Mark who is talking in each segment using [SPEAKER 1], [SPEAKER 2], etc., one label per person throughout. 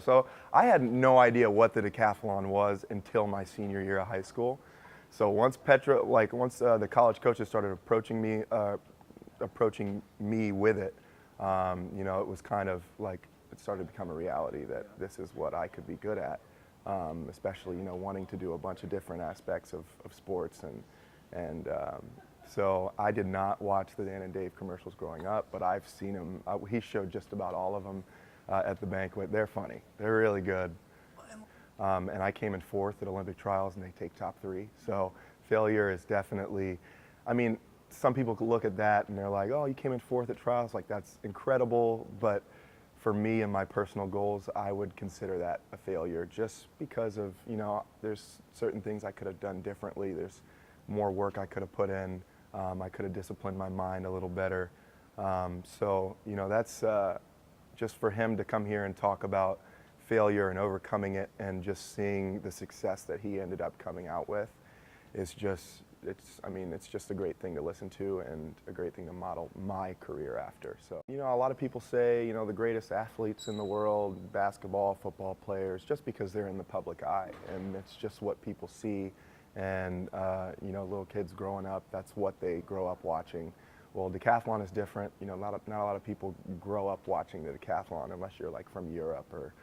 [SPEAKER 1] So I had no idea what the decathlon was until my senior year of high school. So once the college coaches started approaching me with it, you know, it was kind of like it started to become a reality that this is what I could be good at, especially, you know, wanting to do a bunch of different aspects of sports. And so I did not watch the Dan and Dave commercials growing up, but I've seen him. He showed just about all of them at the banquet. They're funny. They're really good. And I came in 4th at Olympic trials, and they take top 3. So failure is definitely, I mean, some people could look at that and they're like, oh, you came in 4th at trials, like that's incredible. But for me and my personal goals, I would consider that a failure just because of, you know, there's certain things I could have done differently. There's more work I could have put in. I could have disciplined my mind a little better. So, you know, that's just for him to come here and talk about failure and overcoming it and just seeing the success that he ended up coming out with is just, it's just a great thing to listen to and a great thing to model my career after. So, you know, a lot of people say, you know, the greatest athletes in the world, basketball, football players, just because they're in the public eye, and it's just what people see. And, you know, little kids growing up, that's what they grow up watching. Well, decathlon is different. You know, not a lot of people grow up watching the decathlon unless you're like from Europe or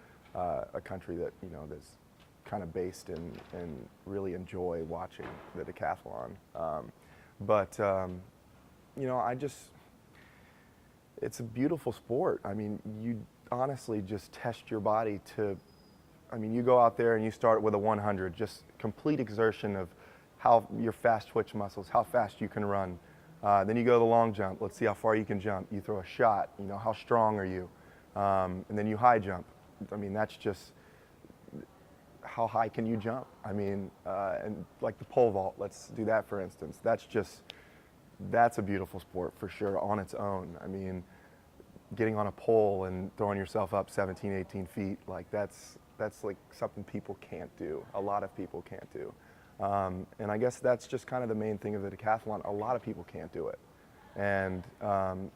[SPEAKER 1] a country that, you know, that's kind of based in and really enjoy watching the decathlon. You know, it's a beautiful sport. I mean, you honestly just test your body to, I mean, you go out there and you start with a 100, just complete exertion of how your fast twitch muscles, how fast you can run. Then you go to the long jump. Let's see how far you can jump. You throw a shot. You know, how strong are you? And then you high jump. I mean, that's just how high can you jump? I mean, and like the pole vault, let's do that for instance. That's a beautiful sport for sure on its own. I mean, getting on a pole and throwing yourself up 17, 18 feet, like that's like something people can't do. A lot of people can't do. And I guess that's just kind of the main thing of the decathlon. A lot of people can't do it. And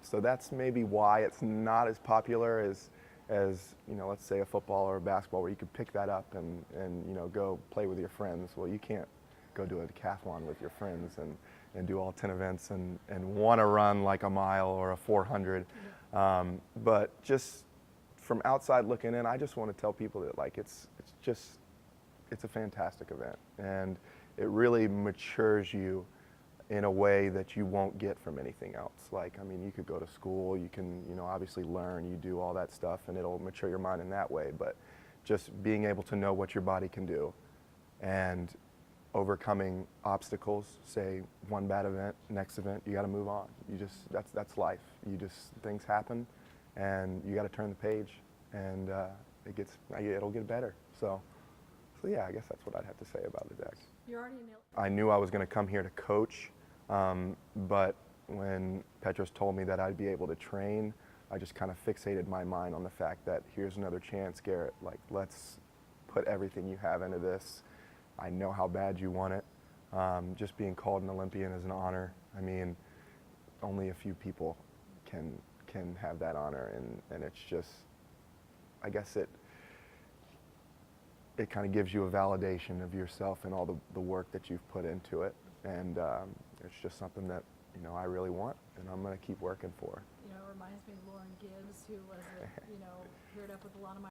[SPEAKER 1] so that's maybe why it's not as popular as you know, let's say a football or a basketball where you could pick that up and you know, go play with your friends. Well, you can't go do a decathlon with your friends and do all 10 events and want to run like a mile or a 400. But just from outside looking in, I just want to tell people that like it's a fantastic event, and it really matures you in a way that you won't get from anything else. Like, I mean, you could go to school, you can, you know, obviously learn, you do all that stuff, and it'll mature your mind in that way. But just being able to know what your body can do and overcoming obstacles, say one bad event, next event, you got to move on. You just, that's life. Things happen, and you got to turn the page, and it'll get better. So yeah, I guess that's what I'd have to say about the deck.
[SPEAKER 2] You're already nailed.
[SPEAKER 1] I knew I was going to come here to coach, but when Petros told me that I'd be able to train, I just kind of fixated my mind on the fact that here's another chance, Garrett. Like, let's put everything you have into this. I know how bad you want it. Just being called an Olympian is an honor. I mean, only a few people can have that honor, and it's just, I guess it kind of gives you a validation of yourself and all the work that you've put into it. And it's just something that, you know, I really want, and I'm going to keep working for.
[SPEAKER 2] You know, it reminds me of Lauren Gibbs, who was, you know, paired up with a lot of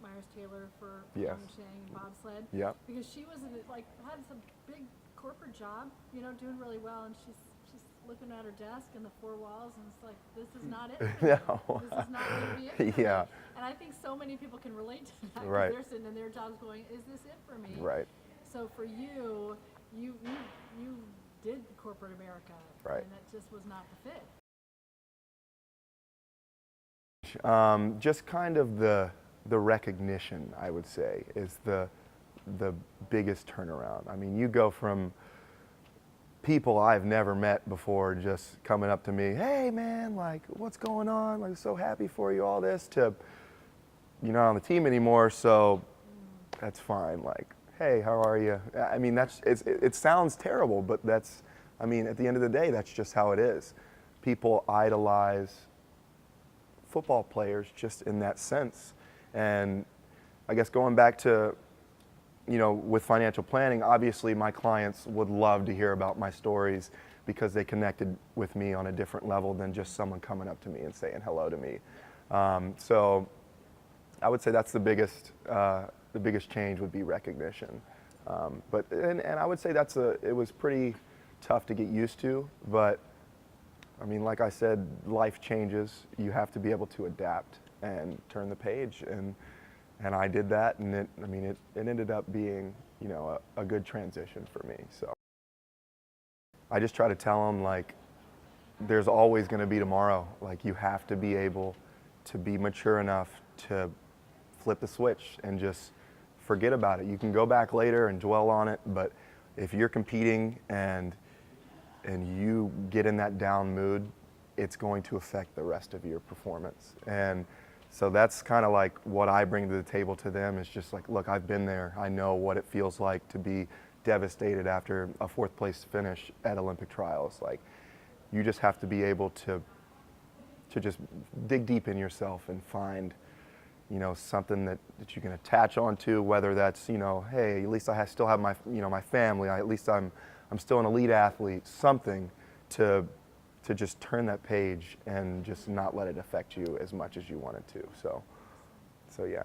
[SPEAKER 2] Myers-Taylor for Pyeongchang and bobsled.
[SPEAKER 1] Yep.
[SPEAKER 2] Because she was had some big corporate job, you know, doing really well, and she's looking at her desk and the 4 walls, and it's like, this is not it for me.
[SPEAKER 1] No.
[SPEAKER 2] This is not going to be it for
[SPEAKER 1] Yeah.
[SPEAKER 2] me. And I think so many people can relate to that.
[SPEAKER 1] Right.
[SPEAKER 2] They're sitting in their jobs going, is this it for me?
[SPEAKER 1] Right.
[SPEAKER 2] So for you did corporate America,
[SPEAKER 1] right,
[SPEAKER 2] and it just was not the fit.
[SPEAKER 1] Just kind of the recognition, I would say, is the biggest turnaround. I mean, you go from people I've never met before just coming up to me, hey man, like, what's going on? Like, so happy for you, all this, to, you're not on the team anymore, so that's fine. Like, hey, how are you? I mean, it sounds terrible, but that's, I mean, at the end of the day, that's just how it is. People idolize football players just in that sense. And I guess going back to, with financial planning, obviously my clients would love to hear about my stories because they connected with me on a different level than just someone coming up to me and saying hello to me. So I would say that's the biggest change would be recognition. But I would say it was pretty tough to get used to, but I mean, like I said, life changes. You have to be able to adapt and turn the page, and I did that, and it ended up being, a good transition for me. So I just try to tell them, like, there's always going to be tomorrow. Like, you have to be able to be mature enough to flip the switch and just forget about it. You can go back later and dwell on it, but if you're competing and you get in that down mood, it's going to affect the rest of your performance. And so that's kind of like what I bring to the table to them, is just like, look, I've been there. I know what it feels like to be devastated after a 4th place finish at Olympic trials. Like, you just have to be able to just dig deep in yourself and find, something that you can attach onto, whether that's, hey, at least I still have my, my family. At least I'm still an elite athlete. Something to just turn that page and just not let it affect you as much as you want it to. So yeah.